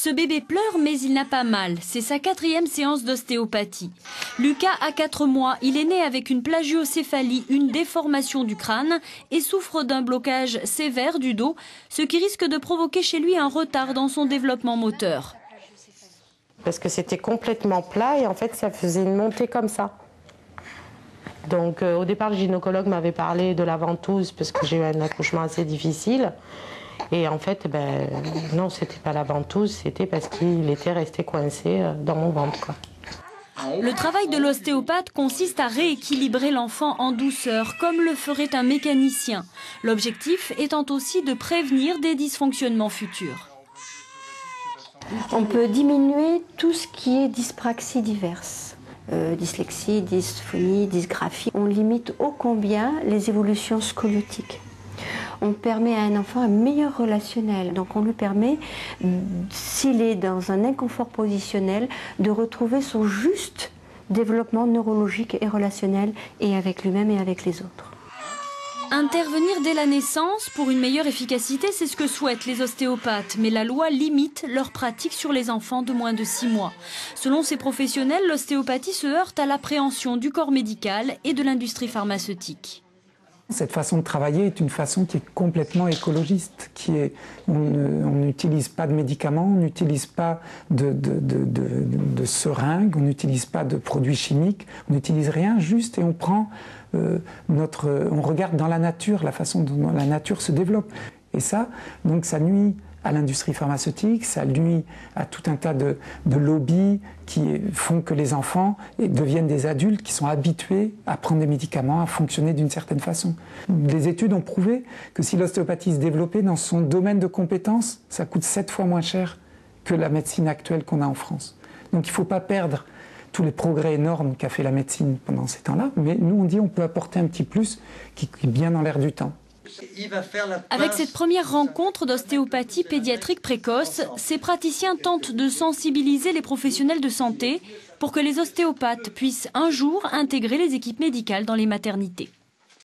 Ce bébé pleure mais il n'a pas mal. C'est sa 4e séance d'ostéopathie. Lucas a 4 mois. Il est né avec une plagiocéphalie, une déformation du crâne et souffre d'un blocage sévère du dos, ce qui risque de provoquer chez lui un retard dans son développement moteur. Parce que c'était complètement plat et en fait ça faisait une montée comme ça. Donc au départ le gynécologue m'avait parlé de la ventouse parce que j'ai eu un accouchement assez difficile. Et en fait, non, c'était pas la ventouse, c'était parce qu'il était resté coincé dans mon ventre, quoi. Le travail de l'ostéopathe consiste à rééquilibrer l'enfant en douceur, comme le ferait un mécanicien. L'objectif étant aussi de prévenir des dysfonctionnements futurs. On peut diminuer tout ce qui est dyspraxie diverse. Dyslexie, dysphonie, dysgraphie. On limite ô combien les évolutions scoliotiques. On permet à un enfant un meilleur relationnel. Donc on lui permet, s'il est dans un inconfort positionnel, de retrouver son juste développement neurologique et relationnel, et avec lui-même et avec les autres. Intervenir dès la naissance pour une meilleure efficacité, c'est ce que souhaitent les ostéopathes. Mais la loi limite leur pratique sur les enfants de moins de 6 mois. Selon ces professionnels, l'ostéopathie se heurte à l'appréhension du corps médical et de l'industrie pharmaceutique. Cette façon de travailler est une façon qui est complètement écologiste, on n'utilise pas de médicaments, on n'utilise pas de seringues, on n'utilise pas de produits chimiques, on n'utilise rien, juste, et on prend on regarde dans la nature, la façon dont la nature se développe. Et ça, donc ça nuit à l'industrie pharmaceutique, ça nuit à tout un tas de lobbies qui font que les enfants deviennent des adultes qui sont habitués à prendre des médicaments, à fonctionner d'une certaine façon. Les études ont prouvé que si l'ostéopathie se développait dans son domaine de compétences, ça coûte 7 fois moins cher que la médecine actuelle qu'on a en France. Donc il ne faut pas perdre tous les progrès énormes qu'a fait la médecine pendant ces temps-là, mais nous on dit on peut apporter un petit plus qui est bien dans l'air du temps. Avec cette première rencontre d'ostéopathie pédiatrique précoce, ces praticiens tentent de sensibiliser les professionnels de santé pour que les ostéopathes puissent un jour intégrer les équipes médicales dans les maternités.